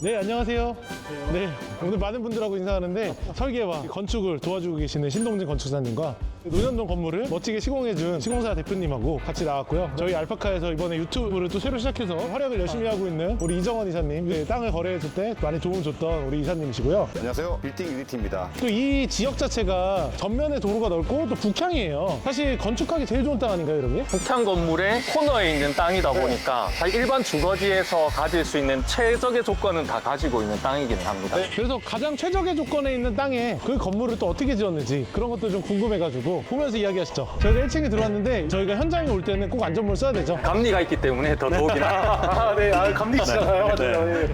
네, 안녕하세요. 네, 오늘 많은 분들하고 인사하는데 설계와 건축을 도와주고 계시는 신동진 건축사님과 논현동 건물을 멋지게 시공해준 시공사 대표님하고 같이 나왔고요. 저희 알파카에서 이번에 유튜브를 또 새로 시작해서 활약을 열심히 하고 있는 우리 이정원 이사님, 네, 땅을 거래했을 때 많이 도움 줬던 우리 이사님이시고요. 안녕하세요. 빌딩 유니티입니다. 또 이 지역 자체가 전면에 도로가 넓고 또 북향이에요. 사실 건축하기 제일 좋은 땅 아닌가요, 여러분? 북향 건물의 코너에 있는 땅이다 보니까 사실 일반 주거지에서 가질 수 있는 최적의 조건은 다 가지고 있는 땅이기는 합니다. 그래서 가장 최적의 조건에 있는 땅에 그 건물을 또 어떻게 지었는지 그런 것도 좀 궁금해가지고 보면서 이야기하시죠. 저희가 1층에 들어왔는데 저희가 현장에 올 때는 꼭 안전모를 써야 되죠. 감리가 있기 때문에 더 더욱이나. 네, 감리시잖아요.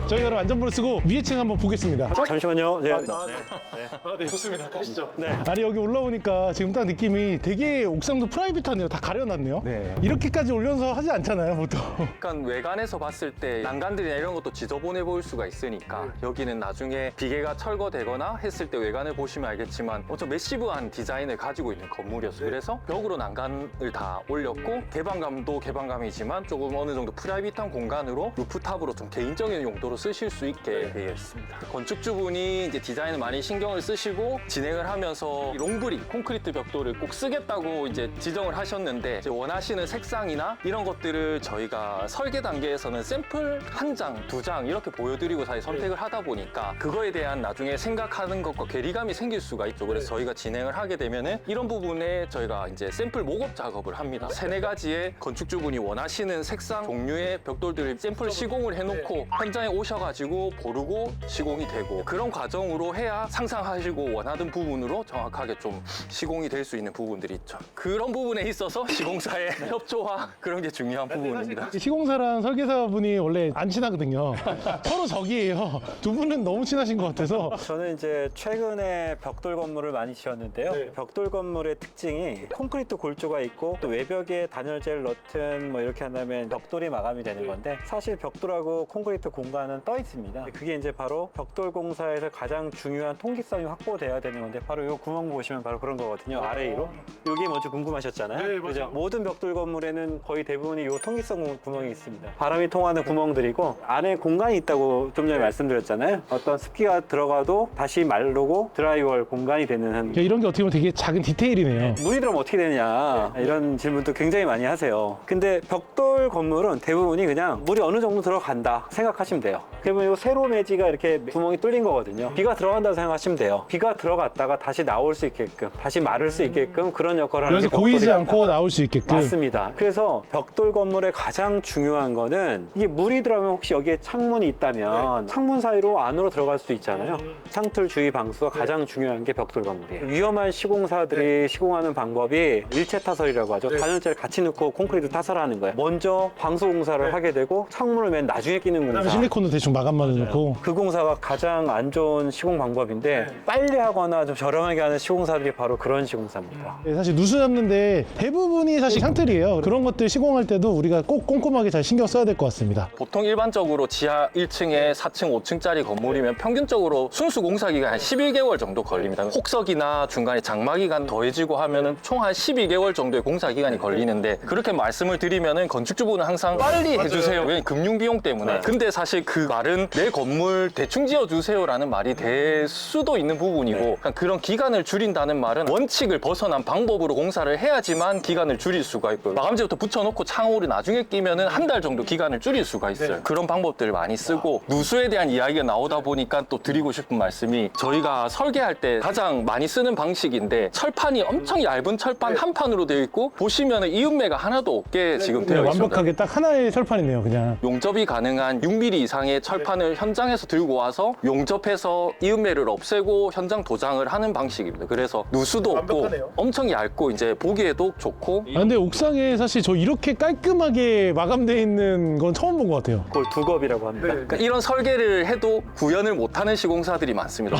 저희가 그럼 안전모를 쓰고 위에 층 한번 보겠습니다. 잠시만요. 네, 좋습니다. 가시죠. 아니, 여기 올라오니까 지금 딱 느낌이 되게 옥상도 프라이빗하네요. 다 가려놨네요. 네. 이렇게까지 올려서 하지 않잖아요, 보통. 약간 외관에서 봤을 때 난간들이나 이런 것도 지저분해 보일 수가 있으니까 여기는 나중에 비계가 철거되거나 했을 때 외관을 보시면 알겠지만 엄청 매시브한 디자인을 가지고 있는 건물이었어요. 그래서 벽으로 난간을 다 올렸고 개방감도 개방감이지만 조금 어느 정도 프라이빗한 공간으로 루프탑으로 좀 개인적인 용도로 쓰실 수 있게 되어 있습니다. 건축주분이 이제 디자인을 많이 신경을 쓰시고 진행을 하면서 롱브릭 콘크리트 벽돌을 꼭 쓰겠다고 이제 지정을 하셨는데 이제 원하시는 색상이나 이런 것들을 저희가 설계 단계에서는 샘플 한 장, 두 장 이렇게 보여드리고 사실 선택을 하다 보니까 그거에 대한 나중에 생각하는 것과 괴리감이 생길 수가 있죠. 그래서 저희가 진행을 하게 되면은 이런 부분에 저희가 이제 샘플 목업 작업을 합니다. 세네 가지의 건축주분이 원하시는 색상, 종류의 벽돌들을 샘플 시공을 해놓고 현장에 오셔가지고 보르고 시공이 되고 그런 과정으로 해야 상상하시고 원하던 부분으로 정확하게 좀 시공이 될 수 있는 부분들이 있죠. 그런 부분에 있어서 시공사의 협조와 그런 게 중요한 부분입니다. 시공사랑 설계사분이 원래 안 친하거든요. 서로 적이에요. 두 분은 너무 친하신 것 같아서. 저는 이제 최근에 벽돌 건물을 많이 지었는데요. 벽돌 건물의 특징이 콘크리트 골조가 있고 또 외벽에 단열재를 넣든 뭐 이렇게 한다면 벽돌이 마감이 되는 건데 사실 벽돌하고 콘크리트 공간은 떠 있습니다. 그게 이제 바로 벽돌 공사에서 가장 중요한 통기성이 확보돼야 되는 건데 바로 이 구멍 보시면 바로 그런 거거든요. 아래 위로. 이게 먼저 궁금하셨잖아요. 그죠? 모든 벽돌 건물에는 거의 대부분이 이 통기성 구멍이 있습니다. 바람이 통하는 구멍들이고 안에 공간이 있다고 좀 전에 말씀드렸잖아요. 어떤 습기가 들어가도 다시 마르고 드라이월 공간이 되는 이런 게 어떻게 보면 되게 작은 디테일이네요. 물이 들어오면 어떻게 되느냐 이런 질문도 굉장히 많이 하세요. 근데 벽돌 건물은 대부분이 그냥 물이 어느 정도 들어간다 생각하시면 돼요. 그러면 이 세로 매지가 이렇게 구멍이 뚫린 거거든요. 비가 들어간다고 생각하시면 돼요. 비가 들어갔다가 다시 나올 수 있게끔 다시 마를 수 있게끔 그런 역할을 하는 게 그래서 고이지 벽돌이다. 않고 나올 수 있게끔. 맞습니다. 그래서 벽돌 건물의 가장 중요한 거는 이게 물이 들어가면 혹시 여기에 창문이 있다면 창문 사이로 안으로 들어갈 수 있잖아요. 창틀 주위 방수가 가장 중요한 게 벽돌 건물이에요. 위험한 시공사들이 시공하는 방법이 일체 타설이라고 하죠. 단열재를 같이 넣고 콘크리트 타설하는 거예요. 먼저 방수 공사를 하게 되고 창문을 맨 나중에 끼는 그다음에 공사. 실리콘도 대충 마감만 해놓고. 그 공사가 가장 안 좋은 시공 방법인데 빨리 하거나 좀 저렴하게 하는 시공사들이 바로 그런 시공사입니다. 네, 사실 누수였는데 대부분이 사실 샹틀이에요. 그런 것들 시공할 때도 우리가 꼭 꼼꼼하게 잘 신경 써야 될 것 같습니다. 보통 일반적으로 지하 1층에 4층, 5층짜리 건물이면 평균적으로 순수 공사 기간 한 11개월 정도 걸립니다. 혹석이나 중간에 장마 기간 더해지고 하면은 총 한 12개월 정도의 공사 기간이 걸리는데 그렇게 말씀을 드리면은 건축주분은 항상 빨리 해주세요. 왜냐면 금융 비용 때문에. 근데 사실 그 말은 내 건물 대충 지어주세요라는 말이 될 수도 있는 부분이고 그런 기간을 줄인다는 말은 원칙을 벗어난 방법으로 공사를 해야지만 기간을 줄일 수가 있고요. 마감재부터 붙여놓고 창호를 나중에 끼면은 한 달 정도 기간을 줄일 수가 있어요. 그런 방법들을 많이 쓰고 누수에 대한 이야기가 나오다 보니까 또 드리고 싶은 말씀이 저희가 설계할 때 가장 많이 쓰는 방식인데 철판이 엄청 얇은 철판 한 판으로 되어 있고 보시면은 이음매가 하나도 없게 지금 되어 있습니다. 완벽하게 딱 하나의 철판이네요, 그냥. 용접이 가능한 6mm 이상의 철판을 현장에서 들고 와서 용접해서 이음매를 없애고 현장 도장을 하는 방식입니다. 그래서 누수도 없고 엄청 얇고 이제 보기에도 좋고. 아, 근데 옥상에 사실 저 이렇게 깔끔하게 마감되어 있는 건 처음 본 것 같아요. 그걸 두겁이라고 합니다. 그러니까 이런 설계를 해도 구현을 못하는 시공사들이 많습니다.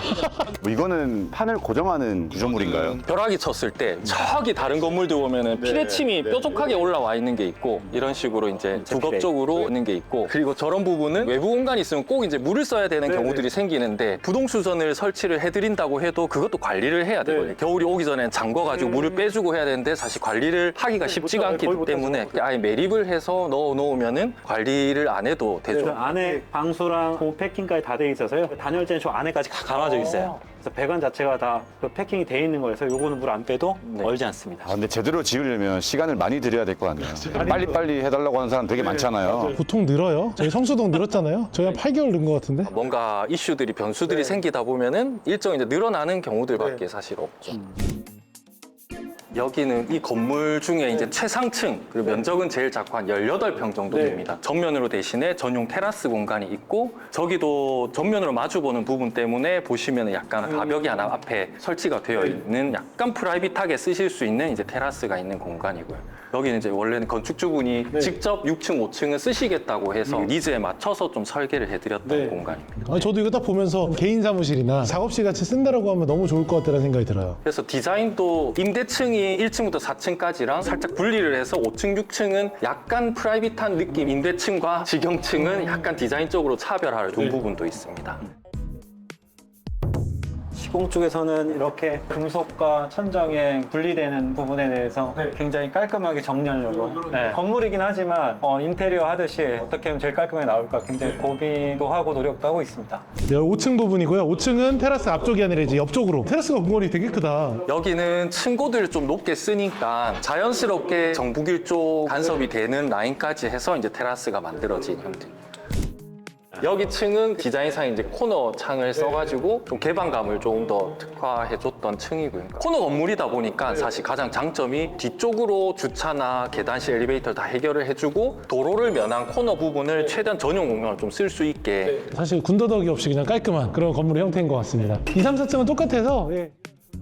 뭐 이거는 판을 고정하는 구조물인가요? 벼락이 쳤을 때 저기 다른 건물들 보면은 피레침이 뾰족하게 올라와 있는 게 있고 이런 식으로 이제 두껍적으로 있는 게 있고 그리고 저런 부분은 외부 공간이 있으면 꼭 이제 물을 써야 되는 경우들이 생기는데 부동수전을 설치를 해드린다고 해도 그것도 관리를 해야 되거든요. 겨울이 오기 전엔 잠궈가지고 물을 빼주고 해야 되는데 사실 관리를 하기가 쉽지가 않기 때문에 아예 매립을 해서 넣어 놓으면은 관리를 안 해도 되죠. 그래서 안에 방수랑 홈 패킹까지 다 돼 있어서요. 단열재는 저 안에까지 다 감아져 있어요. 그래서 배관 자체가 다 그 패킹이 돼 있는 거여서 요거는 물 안 빼도 얼지 않습니다. 아, 근데 제대로 지으려면 시간을 많이 들여야 될 것 같네요. 빨리빨리 해달라고 하는 사람 되게 많잖아요. 보통 늘어요. 저희 성수동 늘었잖아요. 저희 한 8개월 는 것 같은데. 뭔가 이슈들이 변수들이 생기다 보면은 일정 이제 늘어나는 경우들밖에 사실 없죠. 여기는 이 건물 중에 이제 최상층, 그리고 면적은 제일 작고 한 18평 정도 됩니다. 전면으로 대신에 전용 테라스 공간이 있고, 저기도 전면으로 마주보는 부분 때문에 보시면 약간 가벽이 하나 앞에 설치가 되어 있는 약간 프라이빗하게 쓰실 수 있는 이제 테라스가 있는 공간이고요. 여기는 이제 원래는 건축주분이 직접 6층, 5층을 쓰시겠다고 해서 니즈에 맞춰서 좀 설계를 해드렸던 공간입니다. 아니, 저도 이거 딱 보면서 개인 사무실이나 작업실 같이 쓴다라고 하면 너무 좋을 것 같다는 생각이 들어요. 그래서 디자인도 임대층이 1층부터 4층까지랑 살짝 분리를 해서 5층, 6층은 약간 프라이빗한 느낌, 임대층과 직영층은 약간 디자인적으로 차별화를 둔 부분도 있습니다. 시공 쪽에서는 이렇게 금속과 천정에 분리되는 부분에 대해서 굉장히 깔끔하게 정리하려고 건물이긴 하지만 인테리어 하듯이 어떻게 하면 제일 깔끔하게 나올까 굉장히 고민도 하고 노력도 하고 있습니다. 5층 부분이고요. 5층은 테라스 앞쪽이 아니라 이제 옆쪽으로. 테라스가 공간이 되게 크다. 여기는 층고들을 좀 높게 쓰니까 자연스럽게 정북일 쪽 간섭이 되는 라인까지 해서 이제 테라스가 만들어진 형태입니다. 여기 층은 디자인상 이제 코너 창을 써가지고 좀 개방감을 조금 더 특화해줬던 층이고요. 코너 건물이다 보니까 사실 가장 장점이 뒤쪽으로 주차나 계단실, 엘리베이터 다 해결을 해주고 도로를 면한 코너 부분을 최대한 전용 공간을 좀 쓸 수 있게. 사실 군더더기 없이 그냥 깔끔한 그런 건물의 형태인 것 같습니다. 2, 3, 4층은 똑같아서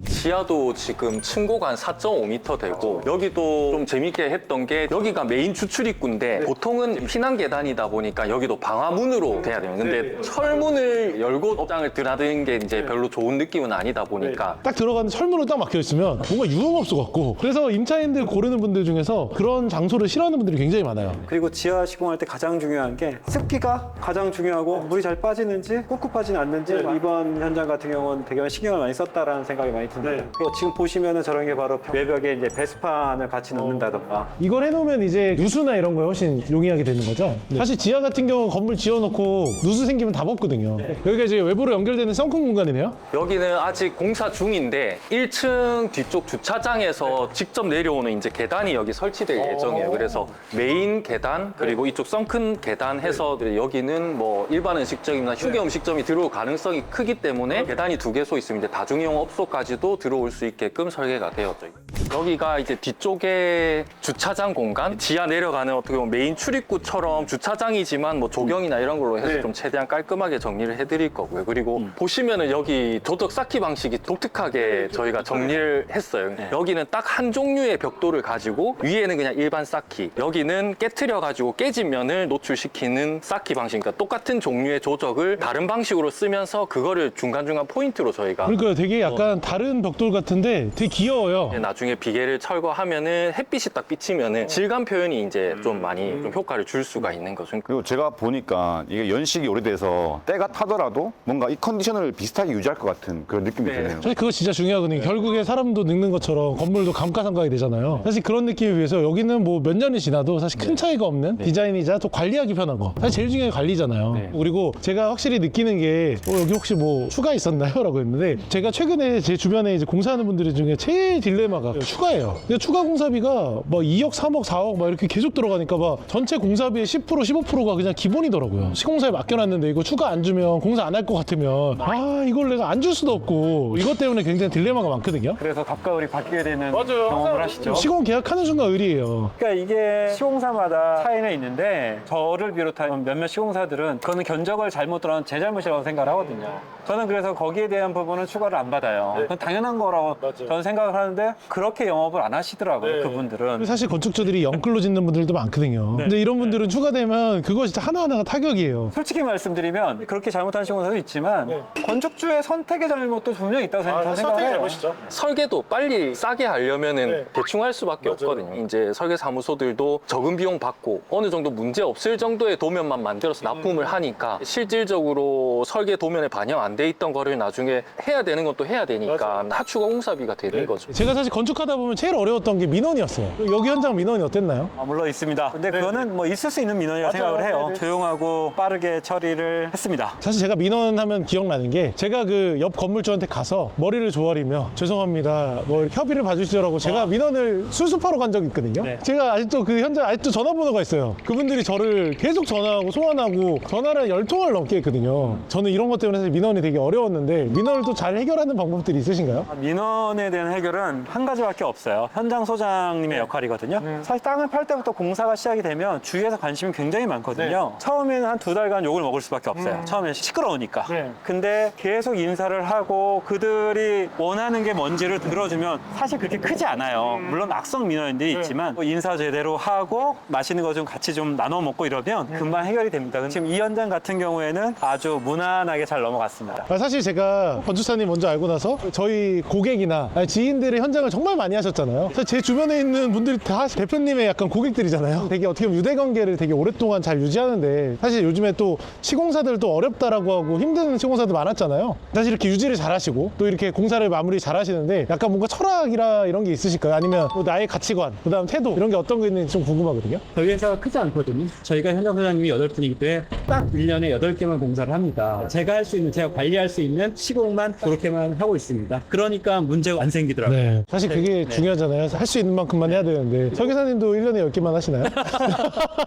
지하도 지금 층고가 한 4.5m 되고, 여기도 좀 재밌게 했던 게 여기가 메인 추출입구인데 보통은 피난 계단이다 보니까 여기도 방화문으로 돼야 돼요. 근데 철문을 열고 업장을 드나드는 게 이제 별로 좋은 느낌은 아니다 보니까 딱 들어가는 철문으로 딱 막혀 있으면 뭔가 유흥업소 같고, 그래서 임차인들 고르는 분들 중에서 그런 장소를 싫어하는 분들이 굉장히 많아요. 그리고 지하 시공할 때 가장 중요한 게 습기가 가장 중요하고, 물이 잘 빠지는지 꿉꿉하지는 않는지 이번 현장 같은 경우는 되게 신경을 많이 썼다라는 생각이 많이 듭니다. 그리고 지금 보시면은 저런 게 바로 외벽에 이제 배수판을 같이 넣는다던가. 이걸 해놓으면 이제 누수나 이런 거에 훨씬 용이하게 되는 거죠. 사실 지하 같은 경우 건물 지어놓고 누수 생기면 답 없거든요. 여기가 이제 외부로 연결되는 썬큰 공간이네요. 여기는 아직 공사 중인데 1층 뒤쪽 주차장에서 직접 내려오는 이제 계단이 여기 설치될 예정이에요. 그래서 메인 계단 그리고 이쪽 썬큰 계단 해서 여기는 뭐 일반 음식점이나 휴게 음식점이 들어올 가능성이 크기 때문에 계단이 2개소 있으면 이제 다중이용 업소까지도 들어올 수 있게끔 설계가 되었죠. 여기가 이제 뒤쪽에 주차장 공간, 지하 내려가는 어떻게 보면 메인 출입구처럼 주차장이지만 뭐 조경이나 이런 걸로 해서 좀 최대한 깔끔하게 정리를 해드릴 거고요. 그리고 보시면은 여기 도덕 쌓기 방식이 독특하게 저희가 정리를 했어요. 여기는 딱 한 종류의 벽돌을 가지고 위에는 그냥 일반 쌓기, 여기는 깨트려 가지고 깨진 면을 노출시키는 쌓기 방식. 그러니까 똑같은 종류의 조적을 다른 방식으로 쓰면서 그거를 중간중간 포인트로 저희가 그러니까 되게 약간 다른 벽돌 같은데 되게 귀여워요. 나중에 비계를 철거하면은 햇빛이 딱 비치면은 질감 표현이 이제 좀 많이 좀 효과를 줄 수가 있는 거죠. 그리고 제가 보니까 이게 연식이 오래돼서 때가 타더라도 뭔가 이 컨디션을 비슷하게 유지할 것 같은 그런 느낌이 드네요. 사실 그거 진짜 중요하거든요. 결국에 사람도 늙는 것처럼 건물도 감가상각이 되잖아요. 사실 그런 느낌에 비해서 여기는 뭐 몇 년이 지나도 사실 큰 차이가 없는 디자인이자 또 관리하기 편한 거. 사실 제일 중요한 게 관리잖아요. 그리고 제가 확실히 느끼는 게 여기 혹시 뭐 추가 있었나요? 라고 했는데, 제가 최근에 제 주변에 이제 공사하는 분들 중에 제일 딜레마가 추가예요. 근데 추가 공사비가 뭐 2억, 3억, 4억 막 이렇게 계속 들어가니까 막 전체 공사비의 10%, 15%가 그냥 기본이더라고요. 시공사에 맡겨놨는데 이거 추가 안 주면 공사 안 할 것 같으면 이걸 내가 안 줄 수도 없고, 이것 때문에 굉장히 딜레마가 많거든요. 그래서 갑과 을이 바뀌게 되는 경험을 하시죠. 시공 계약하는 순간 의리예요. 그러니까 이게 시공사마다 차이는 있는데, 저를 비롯한 몇몇 시공사들은 그거는 견적을 잘못 들어간 제 잘못이라고 생각을 하거든요. 저는 그래서 거기에 대한 부분은 추가를 안 받아요. 그건 당연한 거라고 저는 생각을 하는데, 그렇게 영업을 안 하시더라고요. 그분들은. 사실 건축주들이 영끌로 짓는 분들도 많거든요. 근데 이런 분들은 추가되면 그거 진짜 하나하나가 타격이에요. 솔직히 말씀드리면 그렇게 잘못한 시공사도 있지만 건축주의 선택의 잘못도 분명히 있다고 저는 생각해요. 설계도 빨리 싸게 하려면은 대충 할 수밖에 없거든요. 이제 설계 사무소들도 적은 비용 받고 어느 정도 문제 없을 정도의 도면만 만들어서 납품을 하니까 실질적으로 설계 도면에 반영 안 돼 있던 거를 나중에 해야 되는 건 또 해야 되니까 하추가 공사비가 되는 거죠. 제가 사실 건축하다 근무하다 보면 제일 어려웠던 게 민원이었어요. 여기 현장 민원이 어땠나요? 물론 있습니다. 근데 그거는 뭐 있을 수 있는 민원이라고 생각을 해요. 네네. 조용하고 빠르게 처리를 했습니다. 사실 제가 민원하면 기억나는 게 제가 그 옆 건물주한테 가서 머리를 조아리며 죄송합니다 뭐 이렇게 협의를 봐주시더라고 제가 민원을 수습하러 간 적이 있거든요. 네. 제가 아직도 그 현장 아직도 전화번호가 있어요. 그분들이 저를 계속 전화하고 소환하고 전화를 10통을 넘게 했거든요. 저는 이런 것 때문에 사실 민원이 되게 어려웠는데 민원을 또 잘 해결하는 방법들이 있으신가요? 민원에 대한 해결은 한 가지밖에 없어요. 현장 소장님의 역할이거든요. 사실 땅을 팔 때부터 공사가 시작이 되면 주위에서 관심이 굉장히 많거든요. 처음에는 한 2달간 욕을 먹을 수밖에 없어요. 처음에 시끄러우니까. 근데 계속 인사를 하고 그들이 원하는 게 뭔지를 들어주면 사실 그렇게 크지 않아요. 물론 악성 민원인들이 있지만 뭐 인사 제대로 하고 맛있는 거 좀 같이 좀 나눠 먹고 이러면 금방 해결이 됩니다. 지금 이 현장 같은 경우에는 아주 무난하게 잘 넘어갔습니다. 사실 제가 건축사님 먼저 알고 나서 저희 고객이나 아니 지인들의 현장을 정말 많이 하셨잖아요. 사실 제 주변에 있는 분들이 다 대표님의 약간 고객들이잖아요. 되게 어떻게 보면 유대관계를 되게 오랫동안 잘 유지하는데 사실 요즘에 또 시공사들도 어렵다라고 하고 힘든 시공사도 많았잖아요. 사실 이렇게 유지를 잘 하시고 또 이렇게 공사를 마무리 잘 하시는데 약간 뭔가 철학이라 이런 게 있으실까요? 아니면 뭐 나의 가치관, 그 다음 태도 이런 게 어떤 게 있는지 좀 궁금하거든요. 저희 회사가 크지 않거든요. 저희가 현장 소장님이 8분이기 때문에 딱 1년에 8개만 공사를 합니다. 제가 할 수 있는, 제가 관리할 수 있는 시공만 그렇게만 하고 있습니다. 그러니까 문제가 안 생기더라고요. 네. 사실 그게 중요하잖아요. 할 수 있는 만큼만 해야 되는데 설계사님도 1년에 10개만 하시나요?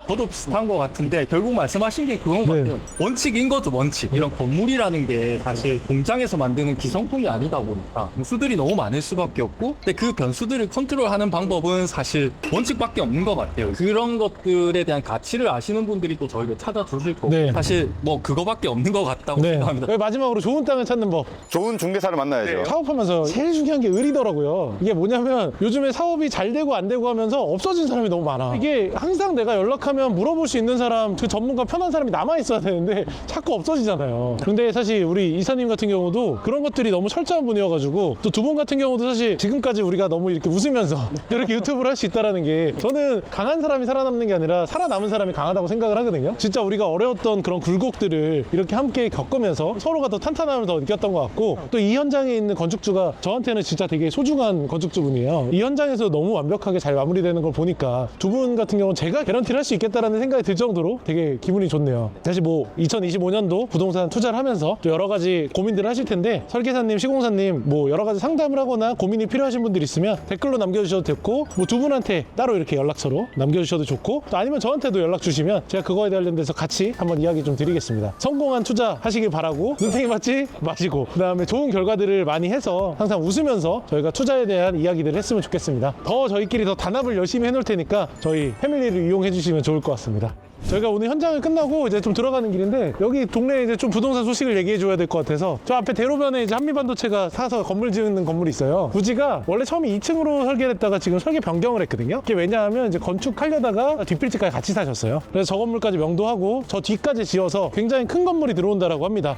저도 비슷한 것 같은데 결국 말씀하신 게 그건 것 네. 같아요. 원칙인 거죠, 원칙. 이런 건물이라는 게 사실 공장에서 만드는 기성품이 아니다 보니까 변수들이 너무 많을 수밖에 없고 근데 그 변수들을 컨트롤하는 방법은 사실 원칙밖에 없는 것 같아요. 그런 것들에 대한 가치를 아시는 분들이 또 저희를 찾아주실 거고 네. 사실 뭐 그거밖에 없는 것 같다고 네. 생각합니다. 마지막으로 좋은 땅을 찾는 법. 좋은 중개사를 만나야죠. 사업하면서 제일 중요한 게 을이더라고요. 이게 뭐냐면 요즘에 사업이 잘 되고 안 되고 하면서 없어진 사람이 너무 많아. 이게 항상 내가 연락하면 물어볼 수 있는 사람, 그 전문가 편한 사람이 남아 있어야 되는데 자꾸 없어지잖아요. 근데 사실 우리 이사님 같은 경우도 그런 것들이 너무 철저한 분이어가지고 또 두 분 같은 경우도 사실 지금까지 우리가 너무 이렇게 웃으면서 이렇게 유튜브를 할 수 있다라는 게 저는 강한 사람이 살아남는 게 아니라 살아남은 사람이 강하다고 생각을 하거든요. 진짜 우리가 어려웠던 그런 굴곡들을 이렇게 함께 겪으면서 서로가 더 탄탄함을 더 느꼈던 것 같고 또 이 현장에 있는 건축주가 저한테는 진짜 되게 소중한 건축주분이에요. 이 현장에서 너무 완벽하게 잘 마무리되는 걸 보니까 두 분 같은 경우는 제가 개런티를 할 수 있겠다라는 생각이 들 정도로 되게 기분이 좋네요. 사실 뭐 2025년도 부동산 투자를 하면서 또 여러 가지 고민들을 하실 텐데 설계사님, 시공사님 뭐 여러 가지 상담을 하거나 고민이 필요하신 분들 있으면 댓글로 남겨주셔도 됐고 뭐 두 분한테 따로 이렇게 연락처로 남겨주셔도 좋고 또 아니면 저한테도 연락 주시면 제가 그거에 관련돼서 같이 한번 이야기 좀 드리겠습니다. 성공한 투자 하시길 바라고 눈탱이 맞지 마시고 그 다음에 좋은 결과들을 많이 해서 항상 웃으면서 저희가 투자에 대한 이야기들을 했으면 좋겠습니다. 더 저희끼리 더 단합을 열심히 해놓을 테니까 저희 패밀리를 이용해 주시면 좋을 것 같습니다. 저희가 오늘 현장을 끝나고 이제 좀 들어가는 길인데 여기 동네에 이제 좀 부동산 소식을 얘기해 줘야 될 것 같아서 저 앞에 대로변에 이제 한미반도체가 사서 건물 짓는 건물이 있어요. 부지가 원래 처음에 2층으로 설계를 했다가 지금 설계 변경을 했거든요. 이게 왜냐하면 이제 건축하려다가 뒷필지까지 같이 사셨어요. 그래서 저 건물까지 명도하고 저 뒤까지 지어서 굉장히 큰 건물이 들어온다라고 합니다.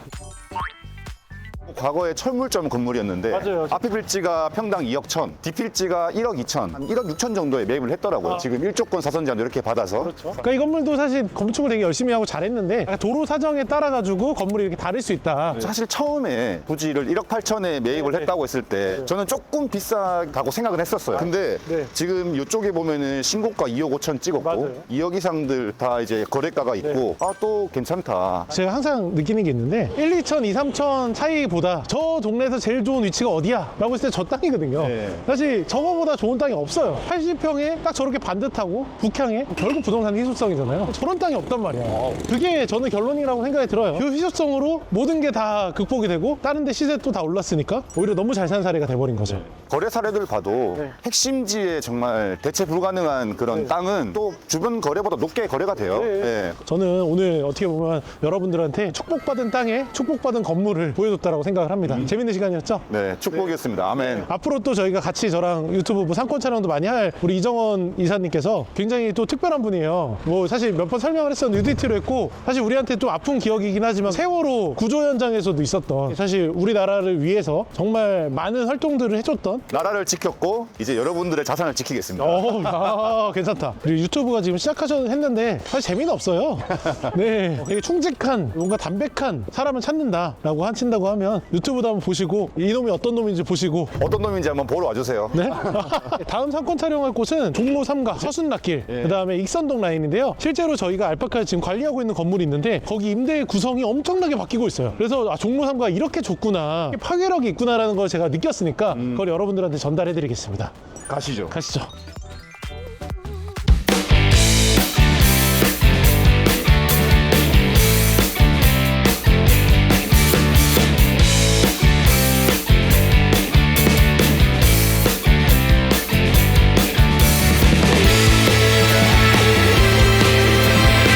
과거에 철물점 건물이었는데 맞아요. 앞에 필지가 평당 2억 1천, 뒷필지가 1억 2천, 한 1억 6천 정도에 매입을 했더라고요. 지금 1조권 사선제한도 이렇게 받아서 그러니까 이 건물도 사실 건축을 되게 열심히 하고 잘했는데 도로 사정에 따라 가지고 건물이 이렇게 다를 수 있다. 사실 처음에 부지를 1억 8천에 매입을 했다고 했을 때 저는 조금 비싸다고 생각은 했었어요. 근데 네. 지금 이쪽에 보면은 신고가 2억 5천 찍었고 맞아요. 2억 이상들 다 이제 거래가가 있고 아 또 괜찮다. 제가 항상 느끼는 게 있는데 1, 2천, 2, 3천 차이보다 저 동네에서 제일 좋은 위치가 어디야? 라고 했을 때 저 땅이거든요. 네. 사실 저거보다 좋은 땅이 없어요. 80평에 딱 저렇게 반듯하고 북향에 결국 부동산 희소성이잖아요. 저런 땅이 없단 말이야. 그게 저는 결론이라고 생각이 들어요. 그 희소성으로 모든 게 다 극복이 되고 다른 데 시세 또 다 올랐으니까 오히려 너무 잘 산 사례가 돼버린 거죠. 거래 사례들 봐도 핵심지에 정말 대체 불가능한 그런 땅은 또 주변 거래보다 높게 거래가 돼요. 예. 저는 오늘 어떻게 보면 여러분들한테 축복받은 땅에 축복받은 건물을 보여줬다라고 생각을 합니다. 재밌는 시간이었죠? 네, 축복이었습니다. 아멘. 앞으로 또 저희가 같이 저랑 유튜브 뭐 상권 촬영도 많이 할 우리 이정원 이사님께서 굉장히 또 특별한 분이에요. 뭐 사실 몇 번 설명을 했었는데 UDT로 했고 사실 우리한테 또 아픈 기억이긴 하지만 세월호 구조 현장에서도 있었던 사실 우리나라를 위해서 정말 많은 활동들을 해줬던 나라를 지켰고 이제 여러분들의 자산을 지키겠습니다. 괜찮다. 그리고 유튜브가 지금 시작하셨는데 사실 재미는 없어요. 네, 되게 충직한 뭔가 담백한 사람을 찾는다라고 하신다고 하면 있으면 유튜브도 한번 보시고 이놈이 어떤 놈인지 보시고 어떤 놈인지 한번 보러 와주세요. 네? 다음 사건 촬영할 곳은 종로 3가 서순낙길 그다음에 익선동 라인인데요. 실제로 저희가 알파카에서 지금 관리하고 있는 건물이 있는데 거기 임대 구성이 엄청나게 바뀌고 있어요. 그래서 종로 3가 이렇게 좋구나, 파괴력이 있구나라는 걸 제가 느꼈으니까 그걸 여러분들한테 전달해 드리겠습니다. 가시죠. 가시죠.